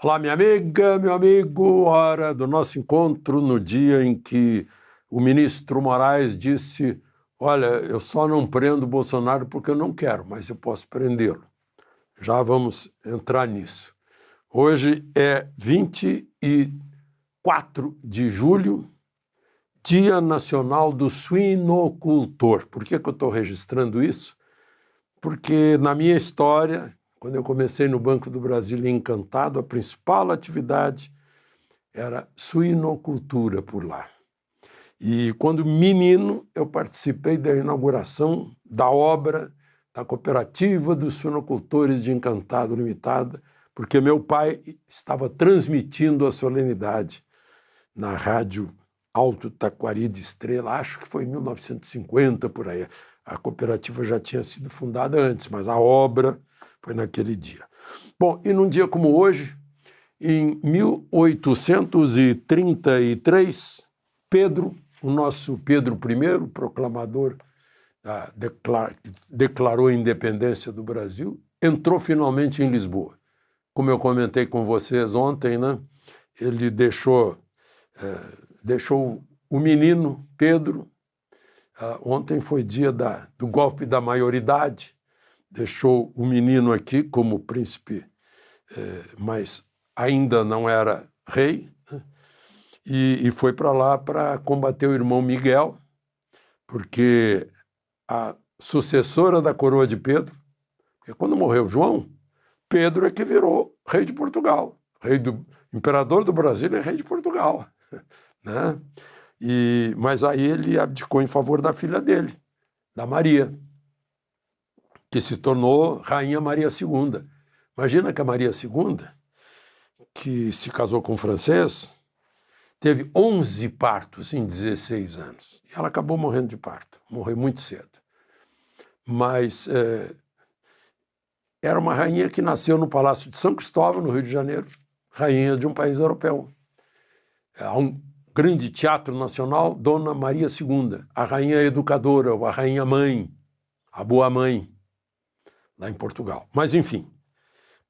Olá, minha amiga, meu amigo, hora do nosso encontro no dia em que o ministro Moraes disse: olha, eu só não prendo o Bolsonaro porque eu não quero, mas eu posso prendê-lo. Já vamos entrar nisso. Hoje é 24 de julho, Dia Nacional do Suinocultor. Por que eu estou registrando isso? Porque na minha história, quando eu comecei no Banco do Brasil em Encantado, a principal atividade era suinocultura por lá. E quando menino, eu participei da inauguração da obra da Cooperativa dos Suinocultores de Encantado Limitada, porque meu pai estava transmitindo a solenidade na rádio Alto Taquari de Estrela, acho que foi em 1950, por aí. A cooperativa já tinha sido fundada antes, mas a obra foi naquele dia. Bom, e num dia como hoje, em 1833, Pedro, o nosso Pedro I, proclamador, declarou a independência do Brasil, entrou finalmente em Lisboa. Como eu comentei com vocês ontem, né? Ele deixou o menino Pedro. Ontem foi dia do golpe da maioridade, deixou o menino aqui como príncipe, mas ainda não era rei, né? E foi para lá para combater o irmão Miguel, porque a sucessora da coroa de Pedro, porque quando morreu João, Pedro é que virou rei de Portugal, imperador do Brasil é rei de Portugal, né? Mas aí ele abdicou em favor da filha dele, da Maria, que se tornou Rainha Maria II. Imagina que a Maria II, que se casou com um francês, teve 11 partos em 16 anos. E ela acabou morrendo de parto, morreu muito cedo. Mas era uma rainha que nasceu no Palácio de São Cristóvão, no Rio de Janeiro, rainha de um país europeu. Há um grande teatro nacional, Dona Maria II, a rainha educadora, ou a rainha mãe, a boa mãe, lá em Portugal. Mas, enfim,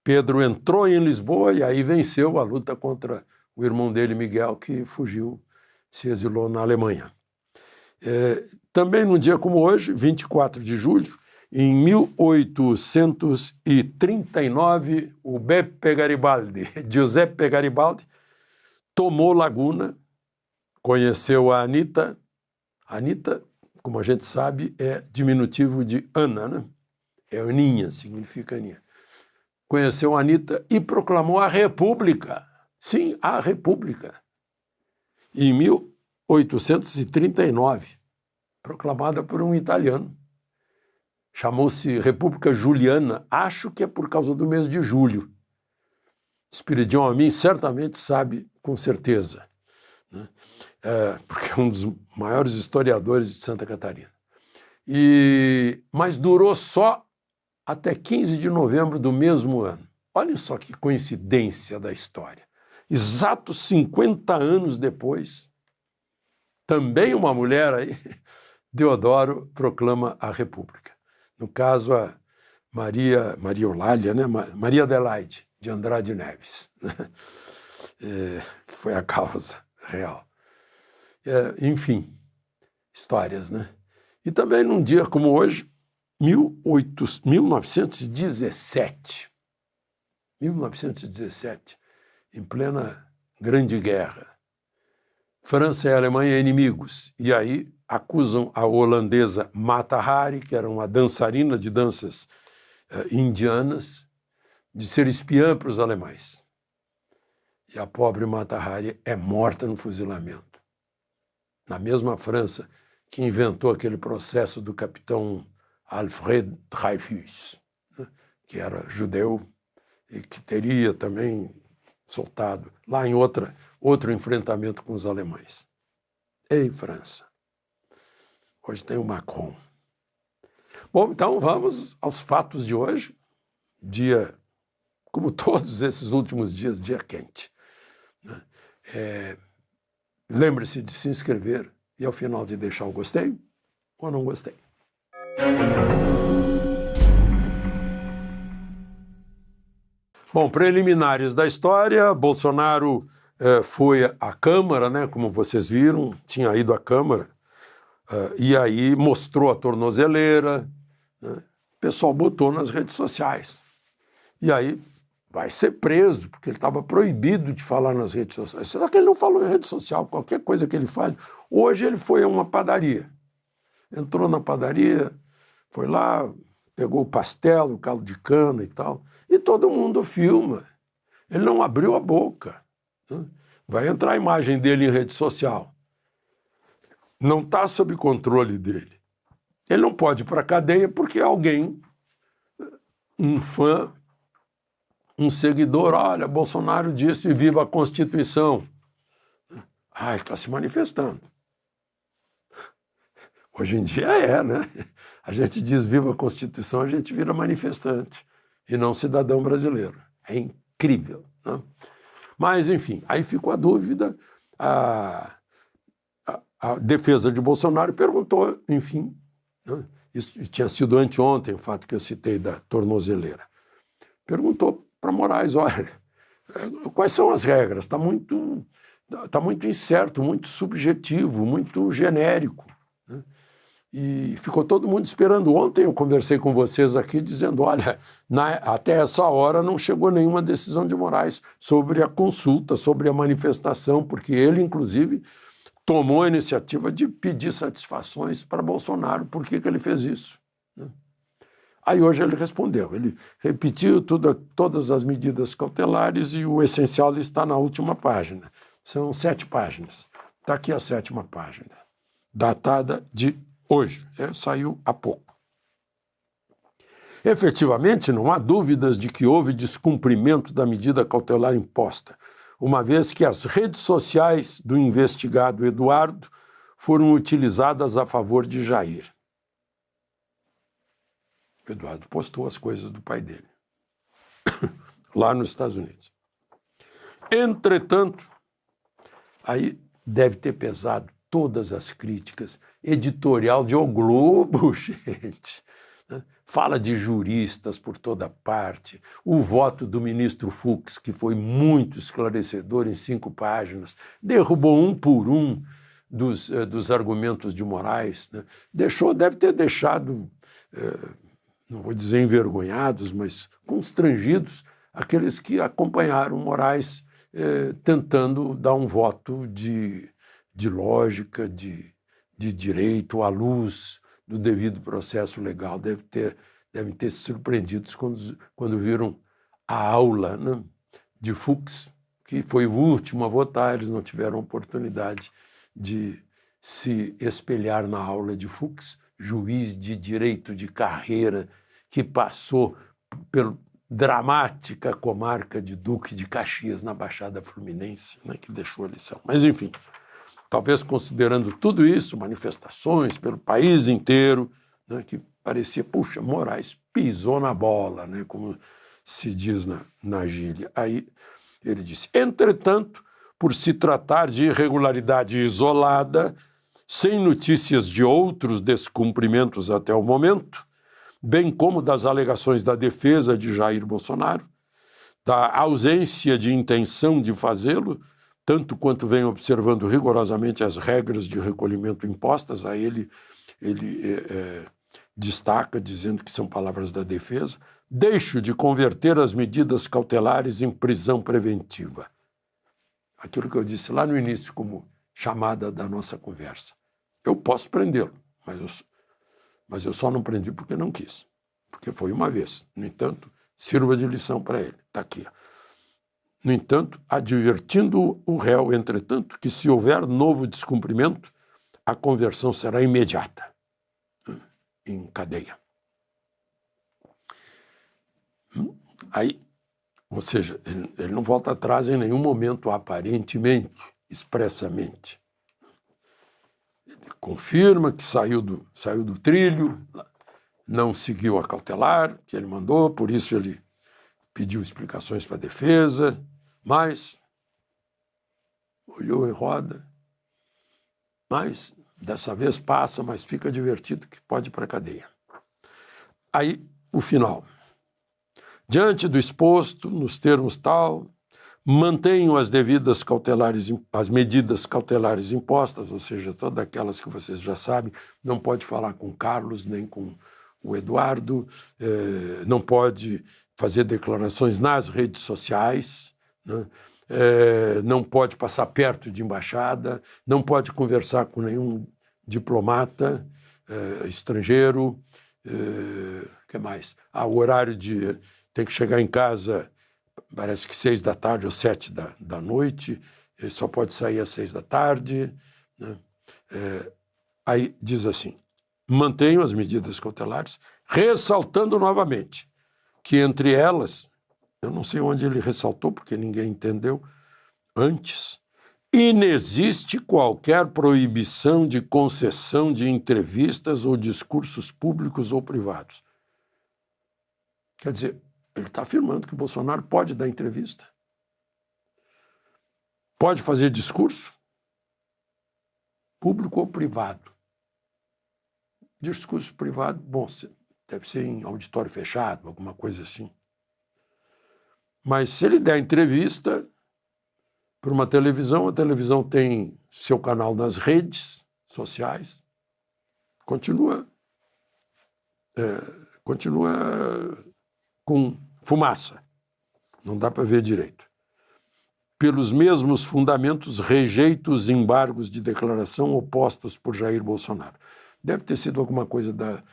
Pedro entrou em Lisboa e aí venceu a luta contra o irmão dele, Miguel, que fugiu, se exilou na Alemanha. Também num dia como hoje, 24 de julho, em 1839, o Giuseppe Garibaldi, tomou Laguna, conheceu a Anitta. Anitta, como a gente sabe, é diminutivo de Ana, né? É Aninha, significa Aninha. Conheceu a Anitta e proclamou a República. Sim, a República. Em 1839, proclamada por um italiano. Chamou-se República Juliana. Acho que é por causa do mês de julho. Espiridião a mim certamente sabe com certeza, né? Porque é um dos maiores historiadores de Santa Catarina. Mas durou só até 15 de novembro do mesmo ano. Olhem só que coincidência da história. Exatos 50 anos depois, também uma mulher aí, Deodoro proclama a República. No caso, a Maria Eulália, né? Maria Adelaide de Andrade Neves, que foi a causa real. Enfim, histórias, né? E também num dia como hoje, 1917, em plena Grande Guerra, França e Alemanha inimigos, e aí acusam a holandesa Mata Hari, que era uma dançarina de danças indianas, de ser espiã para os alemães. E a pobre Mata Hari é morta no fuzilamento. Na mesma França que inventou aquele processo do capitão Alfred Dreyfus, né, que era judeu e que teria também soltado lá em outro enfrentamento com os alemães. Ei, França! Hoje tem o Macron. Bom, então vamos aos fatos de hoje. Dia, como todos esses últimos dias, dia quente, né? Lembre-se de se inscrever e ao final de deixar o gostei ou não gostei. Bom, preliminares da história, Bolsonaro foi à Câmara, né, como vocês viram, tinha ido à Câmara, e aí mostrou a tornozeleira, né, o pessoal botou nas redes sociais. E aí vai ser preso, porque ele estava proibido de falar nas redes sociais. Só que ele não falou em rede social, qualquer coisa que ele fale. Hoje ele foi a uma padaria, entrou na padaria, foi lá, pegou o pastel, o caldo de cana e tal, e todo mundo filma. Ele não abriu a boca. Né? Vai entrar a imagem dele em rede social. Não está sob controle dele. Ele não pode ir para a cadeia porque alguém, um fã, um seguidor, olha, Bolsonaro disse viva a Constituição. Ah, ele está se manifestando. Hoje em dia né? A gente diz viva a Constituição, a gente vira manifestante e não cidadão brasileiro. É incrível. Né? Mas, enfim, aí ficou a dúvida. A defesa de Bolsonaro perguntou, enfim, né? Isso tinha sido anteontem, o fato que eu citei da tornozeleira. Perguntou para Moraes, olha, quais são as regras? Está muito incerto, muito subjetivo, muito genérico. Né? E ficou todo mundo esperando. Ontem eu conversei com vocês aqui dizendo, olha, até essa hora não chegou nenhuma decisão de Moraes sobre a consulta, sobre a manifestação, porque ele, inclusive, tomou a iniciativa de pedir satisfações para Bolsonaro. Por que ele fez isso? Aí hoje ele respondeu, ele repetiu todas as medidas cautelares e o essencial está na última página. São 7 páginas. Está aqui a 7ª página, datada de hoje, saiu há pouco. Efetivamente, não há dúvidas de que houve descumprimento da medida cautelar imposta, uma vez que as redes sociais do investigado Eduardo foram utilizadas a favor de Jair. O Eduardo postou as coisas do pai dele, lá nos Estados Unidos. Entretanto, aí deve ter pesado todas as críticas, editorial de O Globo, gente, né? Fala de juristas por toda parte, o voto do ministro Fux, que foi muito esclarecedor em 5 páginas, derrubou um por um dos argumentos de Moraes, né? Deve ter deixado, não vou dizer envergonhados, mas constrangidos, aqueles que acompanharam Moraes tentando dar um voto de lógica, de direito à luz do devido processo legal. Devem ter se surpreendido quando viram a aula, né, de Fux, que foi o último a votar. Eles não tiveram oportunidade de se espelhar na aula de Fux, juiz de direito de carreira que passou pela dramática comarca de Duque de Caxias, na Baixada Fluminense, né, que deixou a lição. Mas, enfim, talvez considerando tudo isso, manifestações pelo país inteiro, né, que parecia, puxa, Moraes pisou na bola, né, como se diz na gíria. Aí ele disse, entretanto, por se tratar de irregularidade isolada, sem notícias de outros descumprimentos até o momento, bem como das alegações da defesa de Jair Bolsonaro, da ausência de intenção de fazê-lo, tanto quanto vem observando rigorosamente as regras de recolhimento impostas, a ele destaca, dizendo que são palavras da defesa, deixo de converter as medidas cautelares em prisão preventiva. Aquilo que eu disse lá no início como chamada da nossa conversa. Eu posso prendê-lo, mas eu só não prendi porque não quis, porque foi uma vez. No entanto, sirva de lição para ele. Está aqui. No entanto, advertindo o réu, entretanto, que se houver novo descumprimento, a conversão será imediata, em cadeia. Aí, ou seja, ele não volta atrás em nenhum momento, aparentemente, expressamente. Ele confirma que saiu do trilho, não seguiu a cautelar que ele mandou, por isso ele pediu explicações para a defesa, mas olhou em roda, mas dessa vez passa, mas fica divertido que pode ir para a cadeia. Aí, o final. Diante do exposto, nos termos tal, mantenham as medidas cautelares impostas, ou seja, todas aquelas que vocês já sabem, não pode falar com Carlos nem com o Eduardo, não pode fazer declarações nas redes sociais, né? Não pode passar perto de embaixada, não pode conversar com nenhum diplomata estrangeiro. Que mais? O horário de... tem que chegar em casa, parece que 6 da tarde ou 7 da noite, ele só pode sair às 6 da tarde. Né? Aí diz assim, mantenham as medidas cautelares, ressaltando novamente que entre elas, eu não sei onde ele ressaltou, porque ninguém entendeu antes, inexiste qualquer proibição de concessão de entrevistas ou discursos públicos ou privados. Quer dizer, ele está afirmando que o Bolsonaro pode dar entrevista, pode fazer discurso, público ou privado. Discurso privado, bom, deve ser em auditório fechado, alguma coisa assim. Mas se ele der entrevista para uma televisão, a televisão tem seu canal nas redes sociais, continua com fumaça, não dá para ver direito. Pelos mesmos fundamentos, rejeita os embargos de declaração opostos por Jair Bolsonaro. Deve ter sido alguma coisa da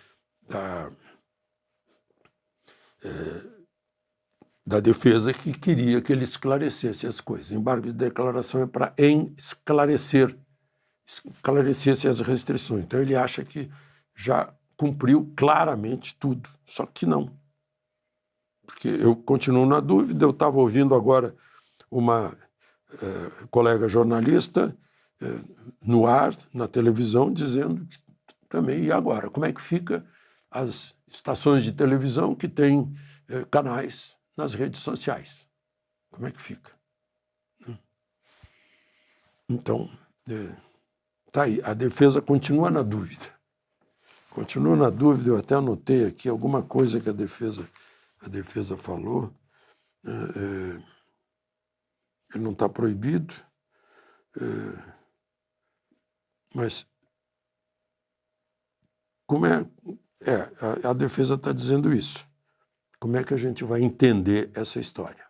defesa que queria que ele esclarecesse as coisas. Embargo de declaração é para esclarecesse as restrições. Então ele acha que já cumpriu claramente tudo, só que não. Porque eu continuo na dúvida, eu estava ouvindo agora uma colega jornalista no ar, na televisão, dizendo que também, e agora? Como é que fica as estações de televisão que têm canais nas redes sociais? Como é que fica? Então, tá aí, a defesa continua na dúvida. Continua na dúvida, eu até anotei aqui alguma coisa que a defesa falou. Ele não está proibido, mas como a defesa está dizendo isso. Como é que a gente vai entender essa história?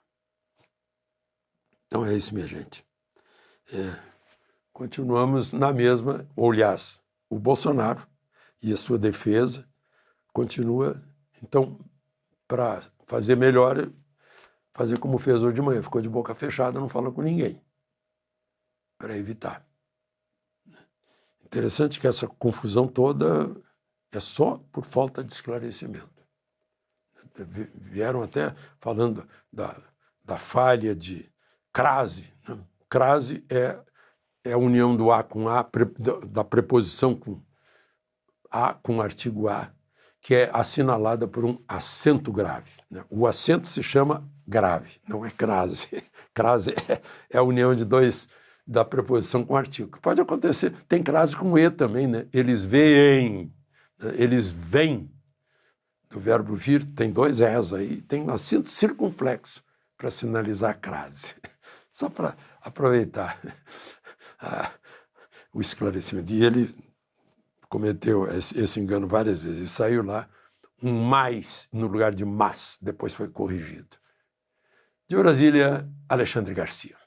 Então é isso, minha gente. Continuamos na mesma, ou aliás, o Bolsonaro e a sua defesa continua, então, para fazer melhor, fazer como fez hoje de manhã, ficou de boca fechada, não fala com ninguém, para evitar. Interessante que essa confusão toda é só por falta de esclarecimento. Vieram até falando da falha de crase. Né? Crase é a união do A com A, da preposição com A com artigo A, que é assinalada por um acento grave. Né? O acento se chama grave, não é crase. Crase é a união de dois, da preposição com artigo. Que pode acontecer, tem crase com E também, né? Eles veem, eles vêm. O verbo vir tem 2 Es aí, tem um acento circunflexo para sinalizar a crase. Só para aproveitar o esclarecimento. E ele cometeu esse engano várias vezes. E saiu lá um mais no lugar de mas, depois foi corrigido. De Brasília, Alexandre Garcia.